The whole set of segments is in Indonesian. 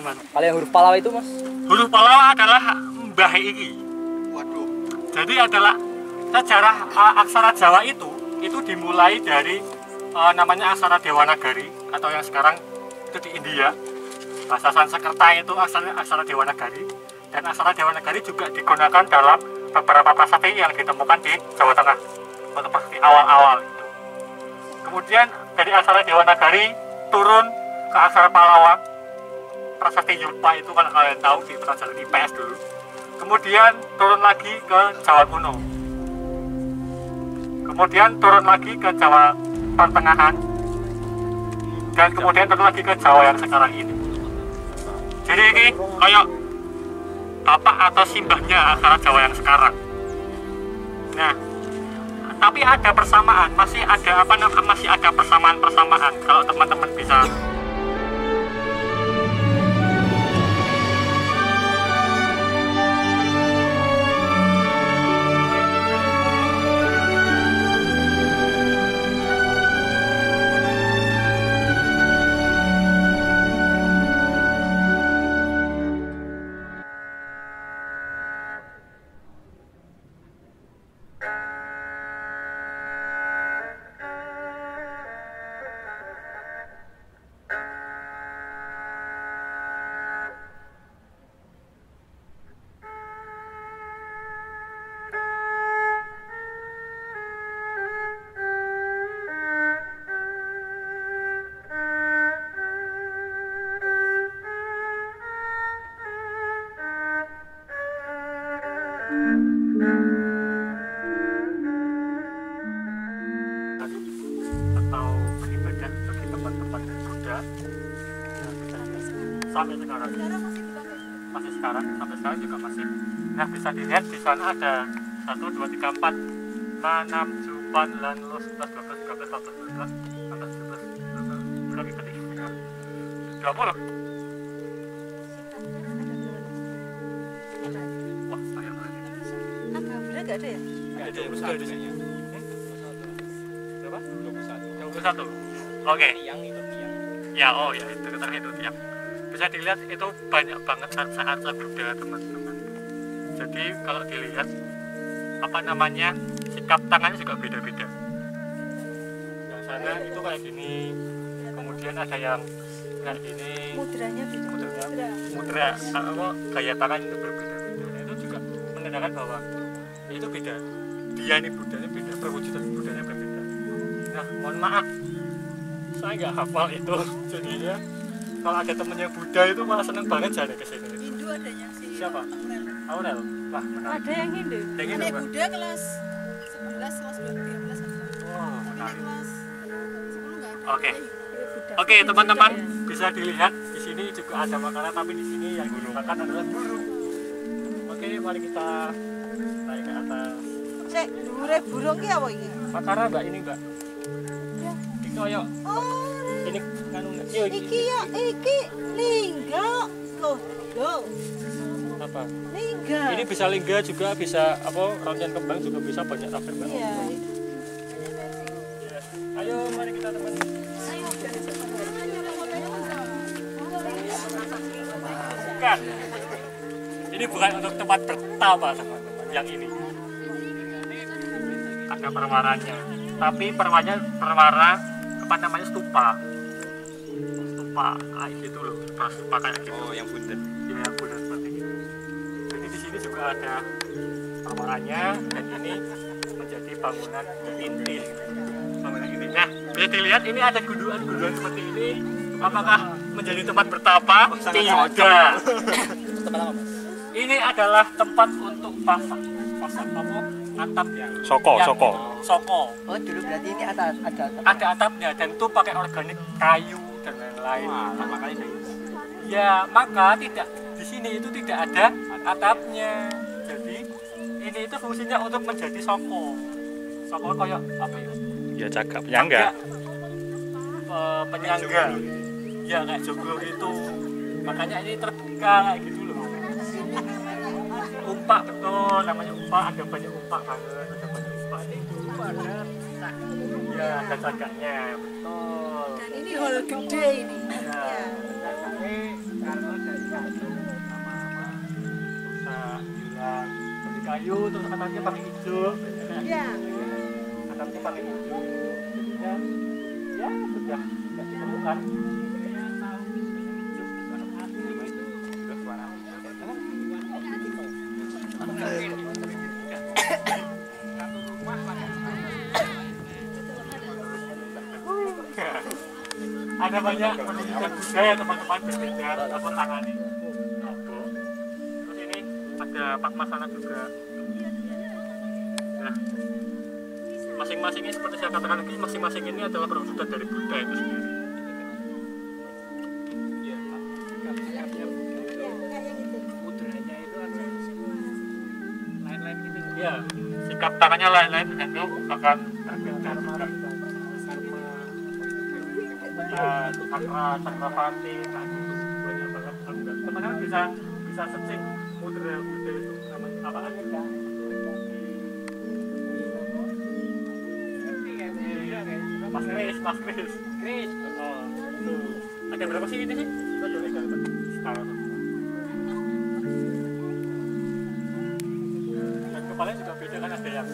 Kalau yang huruf Pallawa itu, Mas? Huruf Pallawa adalah mbah iki. Waduh. Jadi adalah sejarah aksara Jawa itu dimulai dari namanya aksara Dewanagari atau yang sekarang itu di India. Bahasa Sanskerta itu aksara Dewanagari, dan aksara Dewanagari juga digunakan dalam beberapa prasasti yang ditemukan di Jawa Tengah seperti awal-awal itu. Kemudian dari aksara Dewanagari turun ke aksara Pallawa, prasasti Yulpa itu kalau kalian tahu di pelajaran IPS dulu. Kemudian turun lagi ke Jawa kuno. Kemudian turun lagi ke Jawa pertengahan. Dan kemudian turun lagi ke Jawa yang sekarang ini. Jadi ini kayak bapak atau simbahnya aksara Jawa yang sekarang. Nah, tapi ada persamaan, masih ada persamaan kalau teman-teman bisa. Atau beribadah bagi teman-teman Buddha sampai sekarang masih sampai sekarang juga masih. Nah, bisa dilihat di sana ada 1, 2, 3, 4, 6, 7, 8, 9, 10, 11, 12, 13, 14, 15, 16, 17, 18, 19, berapa tadi? 20. Wah, sayang lagi. Agak ada ya? Nggak ada yang besar di sini. Berapa? 21. Oke. Tiang itu tiang. Ya, oh ya, itu kita itu tiang. Bisa dilihat itu banyak banget saat Buddha, teman-teman. Jadi kalau dilihat sikap tangannya juga beda-beda. Yang sana itu kayak gini, kemudian ada yang kayak gini. Mudranya beda. Mudra gaya tangan itu berbeda-beda. Nah, itu juga menandakan bahwa itu beda. Dia ini Buddhanya beda, perwujudan Buddhanya berbeda. Nah, mohon maaf, saya nggak hafal itu. Jadinya kalau ada temennya Buddha itu malah seneng banget jalan ke sini. Hindu adanya sih. Siapa? Aurel. Wah, menarik. Ada yang Hindu. Yang Hindu, Ada Mbak? Buddha kelas 11, kelas 12, 13 ada. Wah, Tapi menarik. kelas 10 enggak ada. Oke. Buddha. Oke, teman-teman, bisa dilihat di sini juga ada makanan, tapi di sini yang digunakan adalah burung. Oke, mari kita naik ke atas. Cek, dhuwure burung ki apa iki? Makara, Mbak, ini, Mbak. Ini koyo Oh, ini nganu iki ya, iki lingga. Loh, apa? lingga. Ini bisa lingga juga, bisa rangkaian kembang juga bisa, banyak tafsir, Mbak. Iya. Iya. Ayo, mari kita teman. Bukan. Ini bukan untuk tempat pertama, teman-teman. Yang ini ada perwaranya, tapi perwara stupa kayak gitu loh, stupa kayak gitu. Oh, yang bunder. Ya, yang bunder seperti itu. Jadi di sini juga ada perwaranya, dan ini menjadi bangunan inti. Nah, bisa dilihat ini ada gundukan seperti ini. Apakah menjadi tempat bertapa? Tidak. Ini adalah tempat untuk pasang atap yang Soko. Oh, dulu berarti ini ada ada atapnya, dan itu pakai organik kayu dan lain-lain. Lama kali saya. Ya, maka tidak di sini itu tidak ada atapnya. Jadi ini itu fungsinya untuk menjadi soko kayak apa ya? Ya cakap penyangga. Penyangga. Ya, kayak joglo gitu. Makanya ini terbuka kayak gitu loh. Umpak, betul, namanya umpak. Ada banyak umpak banget, ada banyak umpak. Ini dulu ada ya, ada cagaknya, betul. Dan ini hall gede ini. Ya, dan ini karena dari kayu, terus atapnya pakai hijau. Iya. Atapnya pakai hijau. Ya, ya sudah ditemukan. Ada banyak penunjukan budaya teman-teman berbeda atau tangani. Terus ini ada Padmasana juga. Nah, masing-masing ini seperti saya katakan ini, masing-masing ini adalah perwujudan dari Buddha itu sendiri. Mudranya itu ada lain-lain gitu. Ya, sikap tangannya lain-lain dan itu akan berbeda juga. Cakrawati, nah itu banyak banget. Teman-teman bisa searching mudra Buddha itu namanya apa aja. Mas Kris. Oh, itu. Ada berapa sih ini sih? Kita coba lihat sekarang. Dan kepalanya juga beda kan, ada yang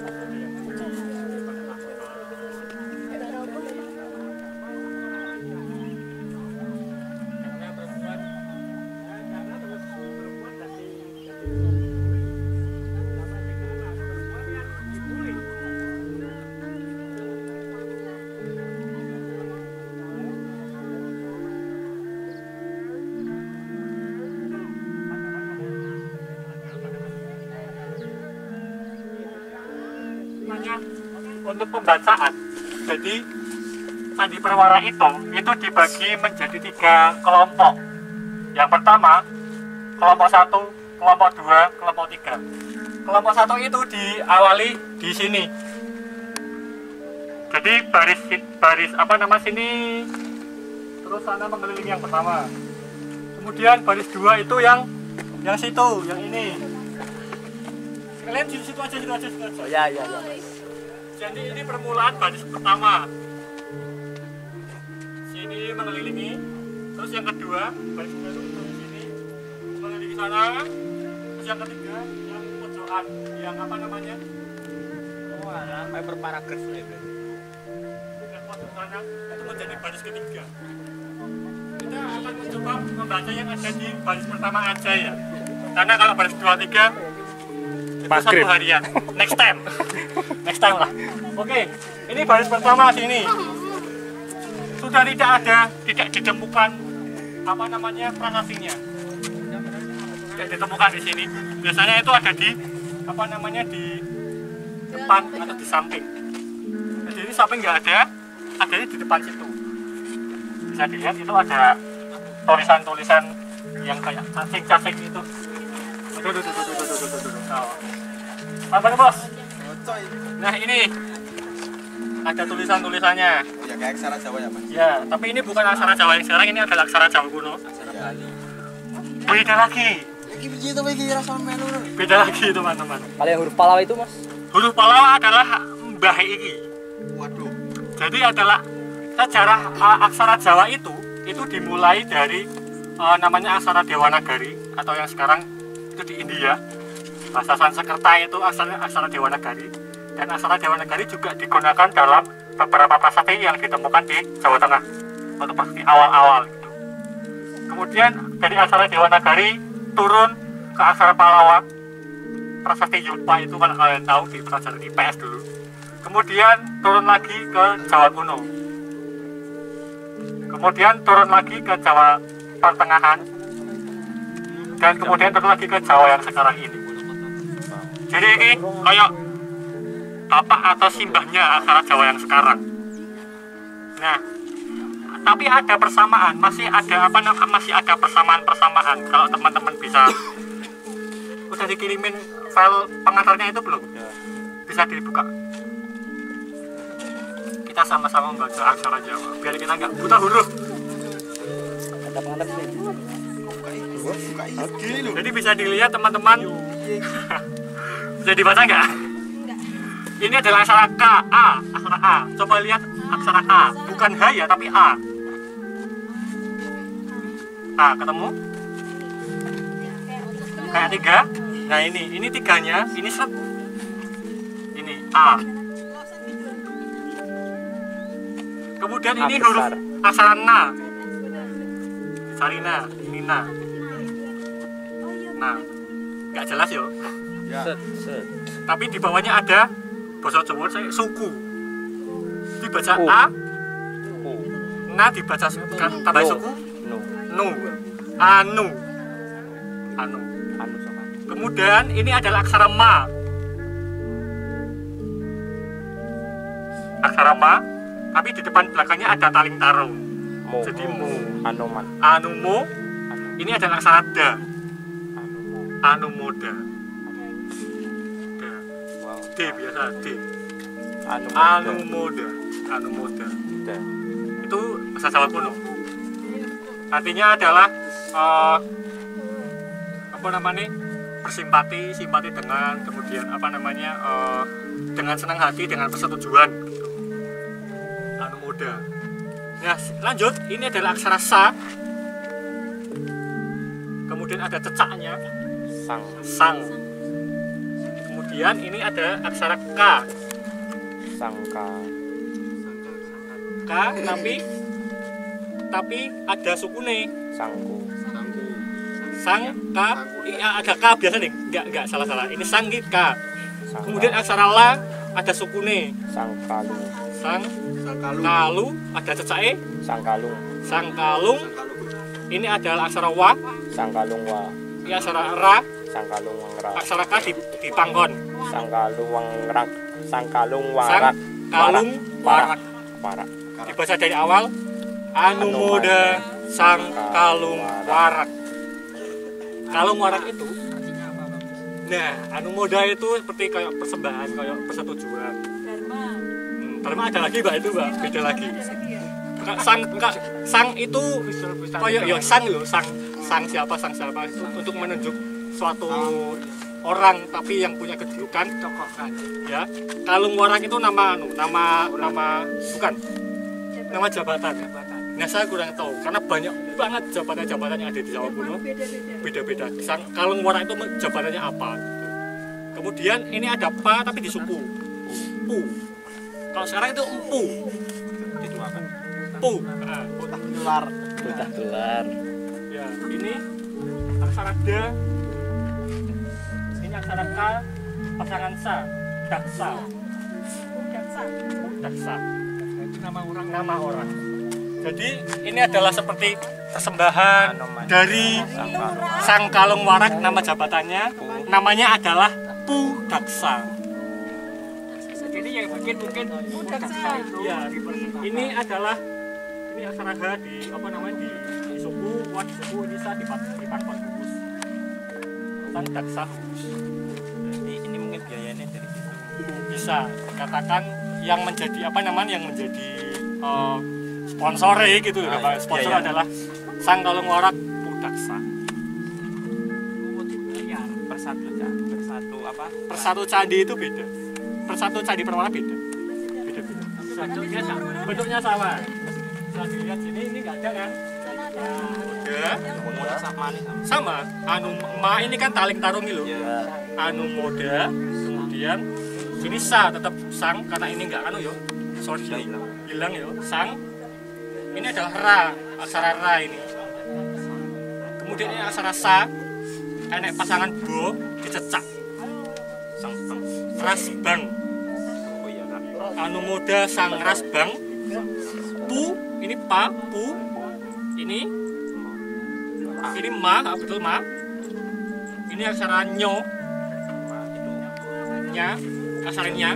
untuk pembacaan. Jadi Candi Perwara itu dibagi menjadi 3 kelompok. Yang pertama, kelompok 1, kelompok 2, kelompok 3. Kelompok 1 itu diawali di sini. Jadi baris apa nama sini, terus sana mengelilingi yang pertama. Kemudian baris 2 itu yang situ, yang ini. Kalian di situ aja. Oh ya. Jadi ini permulaan baris pertama. Sini mengelilingi. Terus yang kedua, baris baru dari sini mengelilingi sana. Terus yang ketiga, yang pojokan, yang apa namanya? Oh, alah, hyperparagraf ya. Yang pojok sana itu menjadi baris ketiga. Kita akan mencoba membaca yang ada di baris pertama aja ya. Karena kalau baris 2, 3 itu Maghrib. 1 harian. Next time lah. Oke, ini baris pertama sini. Sudah tidak ditemukan apa namanya prasasinya. Tidak ditemukan di sini. Biasanya itu ada di apa namanya di depan atau di samping. Jadi ini samping nggak ada, adanya di depan situ. Bisa dilihat itu ada tulisan-tulisan yang kayak cacing itu. Tuh. Apa nih bos? Coy. Nah ini ada tulisan-tulisannya. Oh ya kayak aksara Jawa ya, Mas. Ya, tapi ini bukan aksara Jawa yang sekarang, ini adalah aksara Jawa kuno. Aksara Bali. Beda lagi. Iki biji to iki rasa melu. Beda lagi teman-teman. Kalau yang huruf Pallawa itu mas? Huruf Pallawa adalah mbah iki. Waduh. Jadi adalah sejarah aksara Jawa itu dimulai dari namanya aksara Dewanagari atau yang sekarang itu di India. Bahasa Sanskerta itu aksara Dewanagari, dan aksara Dewanagari juga digunakan dalam beberapa prasasti yang ditemukan di Jawa Tengah atau pasti awal-awal gitu. Kemudian dari aksara Dewanagari turun ke aksara Pallawa, prasasti Yulpa itu kalau kalian tahu di pelajaran IPS dulu. Kemudian turun lagi ke Jawa kuno. Kemudian turun lagi ke Jawa Pertengahan. Dan kemudian turun lagi ke Jawa yang sekarang ini. Jadi ini kayak bapak atau simbahnya aksara Jawa yang sekarang. Nah, tapi ada persamaan, masih ada persamaan-persamaan. Kalau teman-teman bisa, udah dikirimin file pengantarnya itu belum? Bisa dibuka. Kita sama-sama membaca aksara Jawa, biar kita nggak buta huruf. Ada pengantar sini. Jadi bisa dilihat teman-teman. Bisa dibaca nggak? Ini adalah aksara K, A, aksara A. Coba lihat aksara A, bukan H ya, tapi A. A, ketemu? Kayak 3. Nah ini tiganya, ini set. Ini A. Kemudian A ini besar. huruf aksara Na. Sarina, ini Na. Nah, nggak jelas yo. Ya. Set. Tapi di bawahnya ada basa Jawa saya suku. Dibaca U. A, U. Na dibaca tambah No. suku, No. Nu. Anu. Anu sama. Kemudian ini adalah aksara Ma. Aksara Ma, tapi di depan belakangnya ada taling tarung. Mo. Jadi Mu. Anoman. Anumo, ini adalah aksara Da. Anumo. Anumoda. Da. Wow. D biasa D. Anumoda. Anumoda. Da. Itu bahasa Jawa kuno. Artinya adalah apa namanya, bersimpati, simpati dengan, kemudian apa namanya, dengan senang hati, dengan persetujuan gitu. Anumoda. Nah lanjut, ini adalah aksara Sa, kemudian ada cecaknya Sang. Sang, kemudian ini ada aksara K. Sangka. K tapi ada sukune. Sangku. Sang K, ada K biasa nih, enggak salah. Ini sang K. Sangka. Kemudian aksara La ada sukune. Sangkalung. Sang Sangkalung. Kalu ada cecake. Sangkalung. Sang Kalung, ini adalah aksara Wa. Sangkalung wa. Ini aksara Ra. Sangkalung wangrak. Aksara K di panggon. Sangkalung wangrak. Sangkalung Sang warak. Kalung Warak. Warak. Dibaca dari awal. Anumoda Sang Kalung Warak. Kalung Warak itu, nah Anumoda itu seperti kayak persembahan, kayak persetujuan. Dharma ada lagi mbak, itu mbak, beda lagi. Sang itu kayak ya sang loh, sang siapa itu untuk menunjuk suatu orang tapi yang punya kedudukan, ya. Kalung Warak itu nama bukan nama jabatan. Nah saya kurang tahu karena banyak banget jabatan-jabatan yang ada di Jawa kuno, beda-beda. Kalung Warak itu jabatannya apa? Kemudian ini ada Pa tapi di suku, Pu. Kalau sekarang itu Empu, Pu. Nah, Gelar. Udah gelar. ya ini aksara Da, ini aksara K, pasangan Sa, Daksa. Daksa. Itu nama orang. Jadi ini adalah seperti persembahan dari Sang Kalung Warak, nama jabatannya, namanya adalah Pu Daksa. Jadi yang bikin mungkin Pu Daksa itu. Ya, ini adalah aksara H di apa namanya di suku, Wa di suku, ini Sa di pangkon khusus. Sang Daksa. Jadi ini mungkin biayanya dari situ. Bisa katakan yang menjadi apa namanya, yang menjadi sponsor gitu. Sponsor iya. adalah Sang Kalung Warak Pu Daksa. Persatu candi itu beda. Persatu candi Perwara beda. Bentuknya sama. Bisa dilihat sini, ini nggak ada kan? Moda sama. Ma ini kan taling tarung gitu. Anumoda, kemudian ini Sa tetap Sang karena ini nggak yo. Sorry, hilang yo. Sang. Ini adalah Ra, aksara Ra ini. Kemudian ini aksara Sa, enek pasangan Bo dicecak. Rasbang. Anumoda Sang Rasbang. Pu, ini Pa, Pu. Ini Ma, betul Ma. Ini aksara Nyo. Nya, aksara Nya.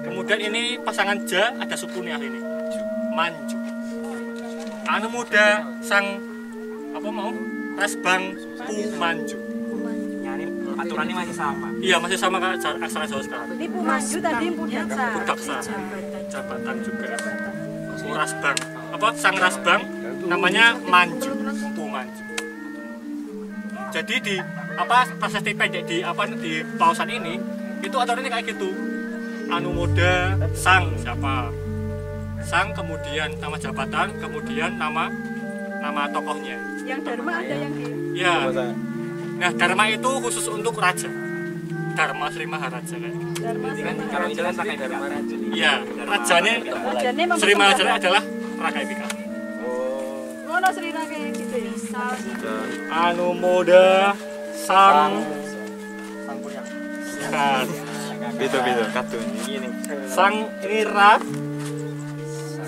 Kemudian ini pasangan Ja, ada sukunya ini. Manju. Anumoda Sang apa mau? Rasbang Pu Manju. Aturannya masih sama. Iya, masih sama kan aksara Jawa sekarang. Ini Pu Manju tadi Pu Daksa. Pu Daksa. Jabatan juga. Rasbang. Apa Sang Rasbang namanya Manju, Pu Manju. Jadi di apa prasasti pendek di apa di pausan ini itu aturannya kayak gitu. Anumoda Sang siapa? Sang, kemudian nama jabatan, kemudian nama tokohnya. Yang Dharma ada yang di Ya, Nah, Dharma itu khusus untuk raja. Dharma Sri Maharaja kan. Kalau itu kan pakai Dharma Raja. Iya, rajanya Rajane memang Sri Maharaja adalah Raka Epika. ngono Sri Raka gitu ya. Anumoda Sang Sangkuriang. Kan. Beda-beda kadun ini. Sang ini Ra.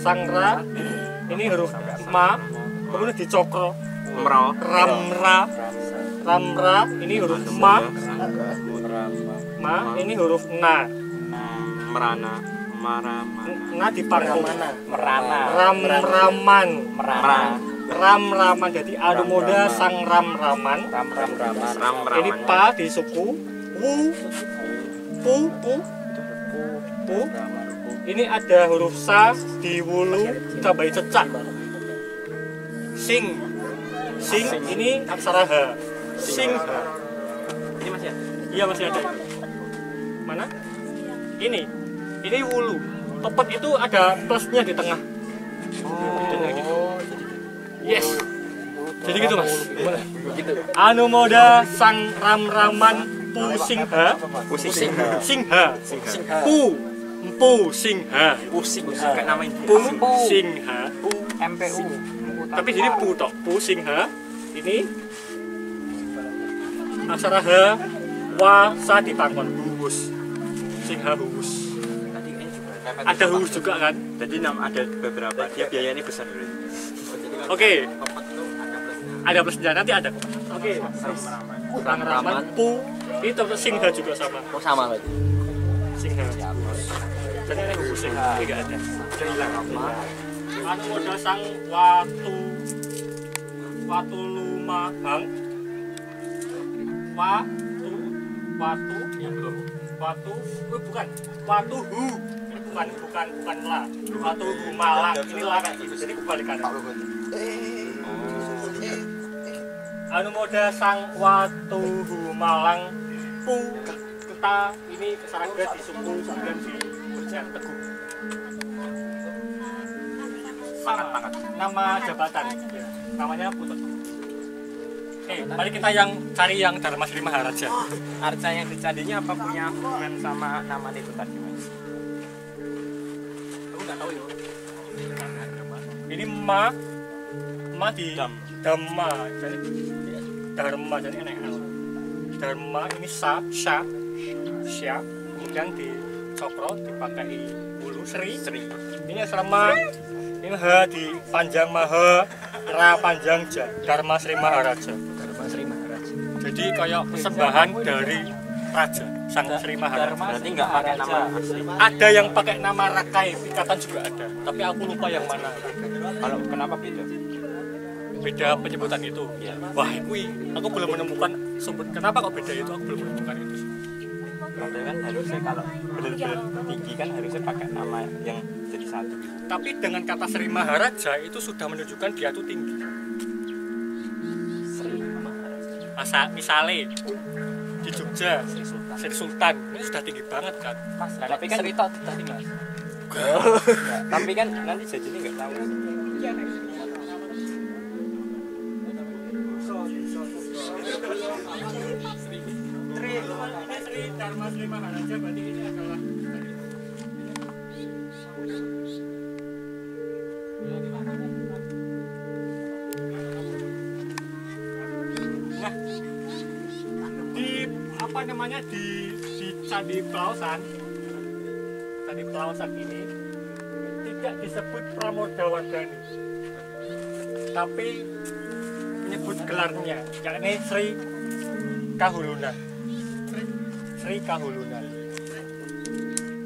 Sang Ra. Ini huruf Ma. Kemudian dicokro. Mero. Ramra. Ramra. Ini huruf Ma. Ma. Ini huruf Na. Merana. Marama. Na dipangku mana? Merana. Ram-raman. Merana. Ram-raman. Jadi Anumoda Sang Ram-raman. Ram. Ini Pa di suku. Wu. Pu. Pu. Ini ada huruf Sa di wulu ditambahi cecak. Sing. Sing ini aksara H. Sing H. Ini masih ada. Iya masih ada. Mana? Ini wulu. Topet itu ada plusnya di tengah. Yes. Jadi gitu mas. Anumoda Sang Ram-raman Pusingha. Singha. Pu. Empu Singha. Pusing kayak nama ini. Pu Singha. MPU. Tapi jadi pu tok. Pu Singha. Ini aksara H. Wa Sa dipangkon. Huwus. Singha huwus. Ada huwus juga kan? Jadi ada beberapa. Dia biayanya besar dulu. Oke. Ada plusnya nanti ada kok. Oke. Sang Raman Pu. Ini tetap Singha juga sama. Oh sama lagi. Singha. Jadi ini huwus Singha. Ini nggak ada. Udah hilang apa? Anumoda Sang Watu Lumahang. Watu yang belum. Bukan. Watu Hu. Bukan la. Watu Hu Malang. Ini la kayak gitu. Jadi kebalikan. Anumoda Sang Watu Hu Malang Pu Ta. Ini kesarangga di suku kemudian di Berjan Teguh. Sangat. Nama jabatan. Ya. Namanya Putut. Mari kita cari yang Dharma Sri Maharaja. Arca yang dicandinya apa punya hubungan sama nama itu tadi mas? Aku nggak tahu ya. Ini ma di Dhamma, jadi Dharma jadi enak. Dharma ini sya, kemudian di cokro dipakai bulu Sri. Ini asrama, ini H di panjang Maha, Ra panjang Ja, Dharma Sri Maharaja. Jadi kayak persembahan dari Raja Sang Sri Maharaja. Berarti nggak pakai nama asli. Ada yang pakai nama Rakai Ikatan juga ada, tapi aku lupa yang mana. Kalau kenapa beda? Beda penyebutan itu. Wah, aku belum menemukan sumber. Kenapa kok beda itu? Aku belum menemukan itu. Padahal kan harusnya kalau benar-benar tinggi kan harusnya pakai nama yang jadi satu. Tapi dengan kata Sri Maharaja itu sudah menunjukkan dia itu tinggi. Misalnya di Jogja Sri Sultan ini sudah tinggi banget kan. Tapi kan cerita tadi mas. Tapi kan nanti jadinya nggak tahu. Sri Dharma Sri Maharaja berarti ini adalah di Candi Pelausan ini tidak disebut Pramodawardhani, tapi menyebut gelarnya, yakni Sri Kahulunan.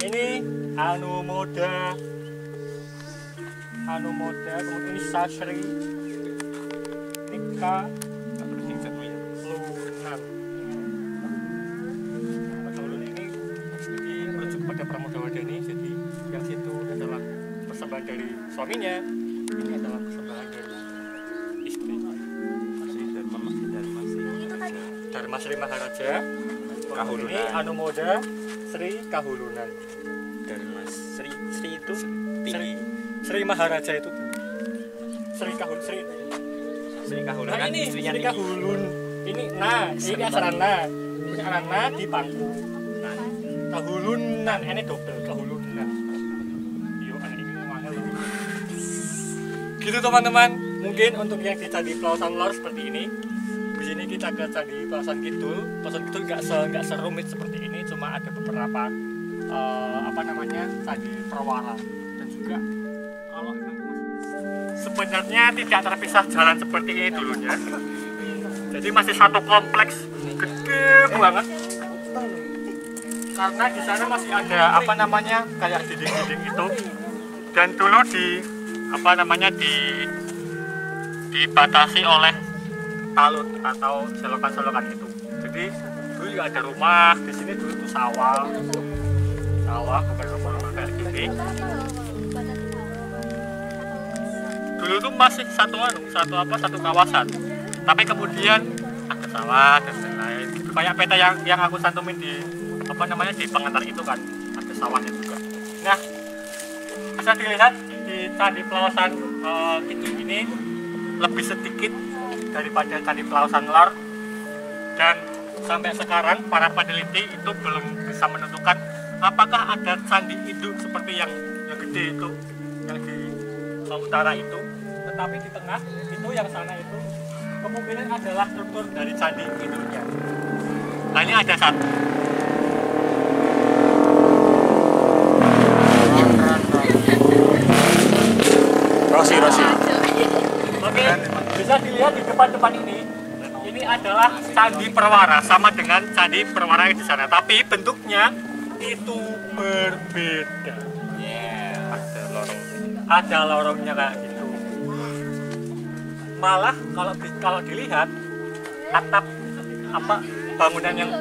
Ini Anumoda, kemudian ini Sasri, Nika pada Pramodawardhani. Jadi yang situ adalah persembahan dari suaminya, ini adalah persembahan dari istri. Dharma Sri Maharaja Kahulunan. Ini Anumoda Sri Kahulunan. Dharma Sri itu Sri Maharaja itu Sri Kahulunan. Nah, Ini Sri Kahulun ini aksara na. Ini aksara na di pangku. Nah, kahulunan ini double kahulunan. Yo anak ini mahal. Gitu teman-teman. Mungkin untuk yang di Candi Pelausan Lor seperti ini. Di sini kita ke Candi Pelausan Kidul. Pelausan Kidul nggak serumit seperti ini, cuma ada beberapa candi perwara dan juga kalau sebenarnya tidak terpisah jalan seperti ini dulunya. Jadi masih satu kompleks gede banget. Karena di sana masih ada kayak dinding-dinding itu. Dan dulu dibatasi oleh talut atau selokan-selokan itu. Jadi dulu juga ada rumah, di sini dulu itu sawah bukan rumah-rumah kayak gini. Dulu tuh masih satu kawasan. Tapi kemudian ada sawah dan lain-lain. Gitu. Kayak peta yang aku santumin di di pengantar itu kan, ada sawahnya juga. Nah, bisa dilihat di Candi Pelausan Kidul ini lebih sedikit daripada Candi Pelausan Lor, dan sampai sekarang para peneliti itu belum bisa menentukan apakah ada candi induk seperti yang gede itu, yang di utara itu. Tetapi di tengah itu yang sana itu kemungkinan adalah struktur dari candi induknya. Nah, ini ada satu. Rosi. Oke, bisa dilihat di depan ini. Ini adalah candi perwara, sama dengan candi perwara yang di sana, tapi bentuknya itu berbeda. Ada lorongnya kayak gitu. Malah kalau dilihat atap bangunan yang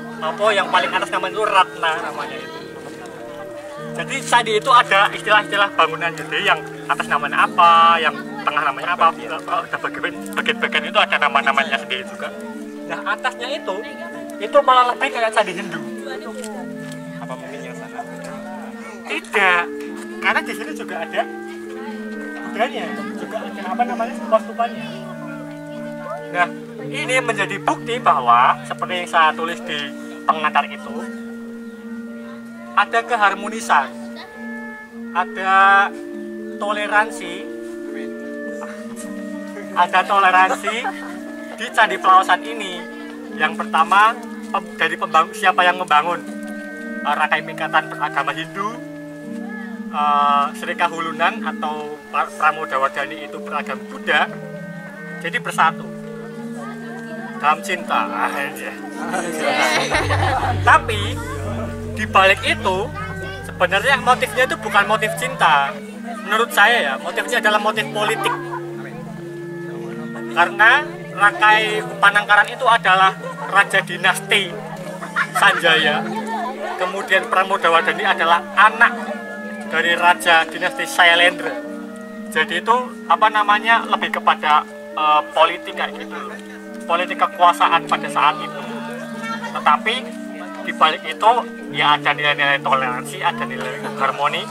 paling atas namanya itu Ratna namanya itu. Jadi candi itu ada istilah-istilah bangunan gede yang atas namanya apa, yang tengah namanya apa, ada bagian-bagian itu ada nama-namanya sendiri juga. Nah, atasnya itu malah lebih kayak candi Hindu. Apa mungkin yang sana? Tidak, karena di sini juga ada budanya, juga ada stupa-stupanya. Nah, ini menjadi bukti bahwa seperti yang saya tulis di pengantar itu, ada keharmonisan, ada toleransi di Candi Pelausan ini. Yang pertama, dari siapa yang membangun, Rakai Pikatan beragama Hindu, Sri Kahulunan atau Pramodawardhani itu beragama Buddha, jadi bersatu dalam cinta. Tapi di balik itu sebenarnya motifnya itu bukan motif cinta. Menurut saya ya, motifnya adalah motif politik. Karena Rakai Panangkaran itu adalah raja dinasti Sanjaya. Kemudian Pramodawardhani adalah anak dari raja dinasti Shailendra. Jadi itu lebih kepada politik kayak gitu, politik kekuasaan pada saat itu. Tetapi di balik itu ya ada nilai-nilai toleransi, ada nilai harmoni,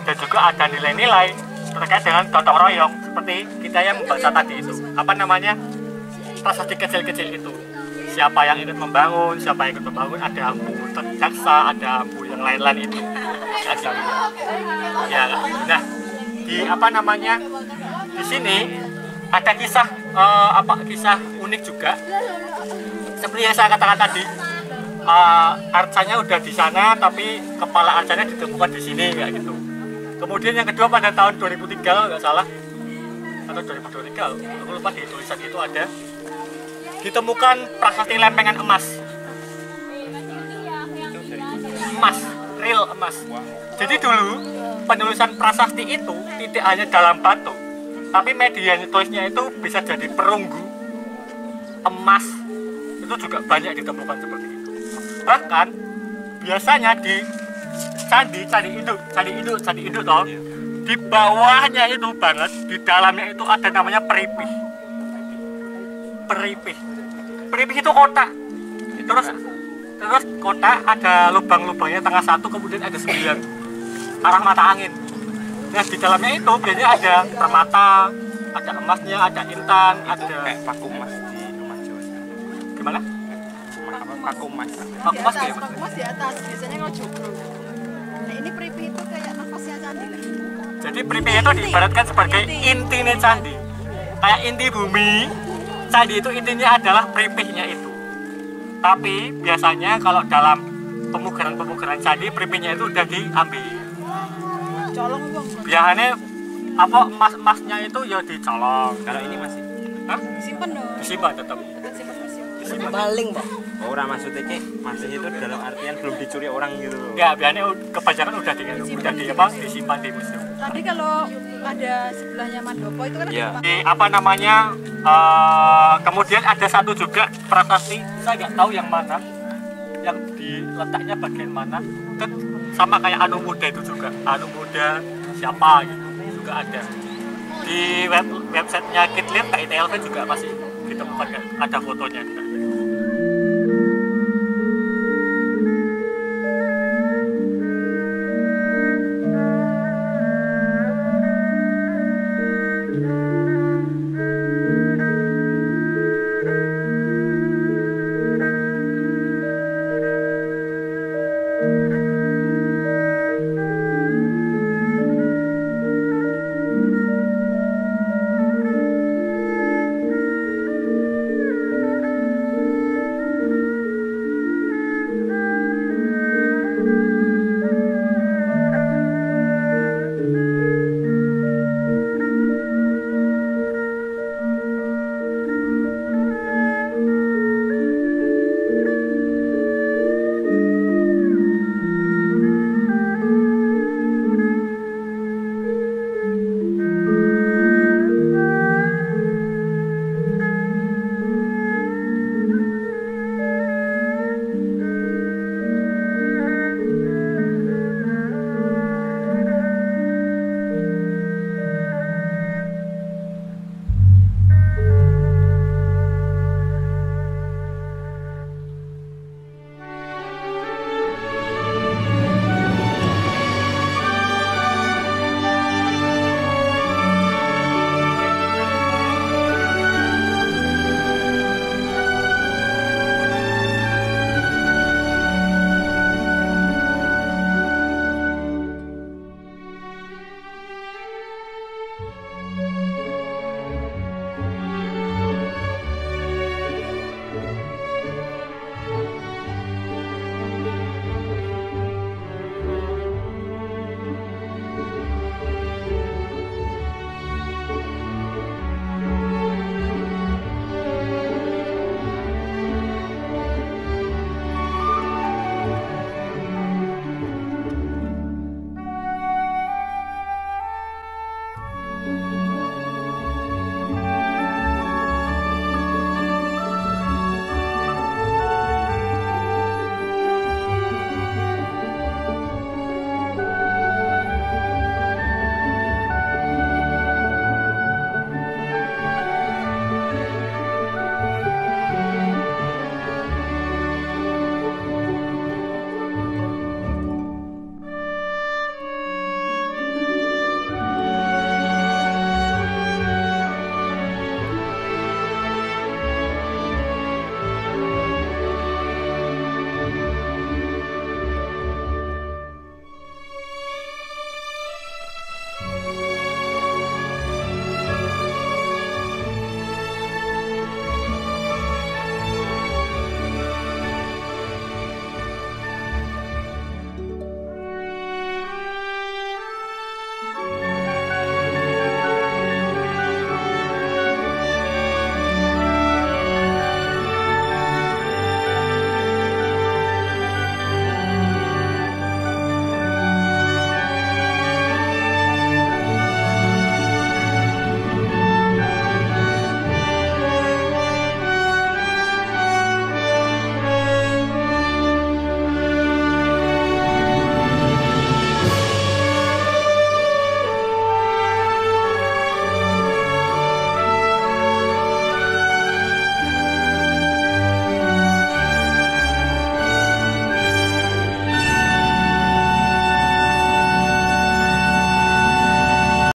dan juga ada nilai-nilai terkait dengan gotong royong seperti kita yang membaca tadi itu. Prasasti kecil-kecil itu. Siapa yang ikut membangun, ada ampu jaksa, ada ampu yang lain-lain itu. Ya, nah, di sini ada kisah unik juga. Seperti yang saya katakan tadi, arcanya udah di sana, tapi kepala arcanya ditemukan di sini kayak gitu. Kemudian yang kedua pada tahun 2003 nggak salah, atau 2023, aku lupa, di tulisan itu ada ditemukan prasasti lempengan emas, real emas. Jadi dulu penulisan prasasti itu tidak hanya dalam batu, tapi media tulisnya itu bisa jadi perunggu, emas, itu juga banyak ditemukan seperti itu. Bahkan biasanya di candi induk toh, di bawahnya itu banget, di dalamnya itu ada namanya peripih itu kotak, terus kotak ada lubang-lubangnya tengah satu, kemudian ada 9 arah mata angin. Nah, di dalamnya itu biasanya ada permata, ada emasnya, ada intan, ada kayak paku emas di rumah Jawa. mana? Paku emas. Paku Mas ya? Paku Mas di atas, biasanya kalau joglo. Nah ini Pripi itu kayak nafasnya candi lah. Jadi Pripi itu diibaratkan sebagai intinya candi. Kayak inti bumi, candi itu intinya adalah Pripihnya itu. Tapi biasanya kalau dalam pemugaran candi, Pripinya itu udah diambil. Colong bang. Biasanya apa emas-emasnya itu ya dicolong. Kalau ini masih Hah? Simpen dong. Disimpan tetap. Tetap simpen masih. Disimpan. Maling, Pak. orang maksudnya Ki, masih itu dalam artian belum dicuri orang gitu loh. Ya, biasanya kebanyakan udah disimpan di museum. Tadi kalau ada sebelahnya Mandopo itu kan Iya. ada Di apa namanya? Kemudian ada satu juga prasasti, saya nggak tahu yang mana, yang diletaknya bagian mana. Dan sama kayak Anu Muda itu juga, Anu Muda siapa gitu juga ada. Di websitenya Kitlin KITLV juga masih ditemukan, ada fotonya.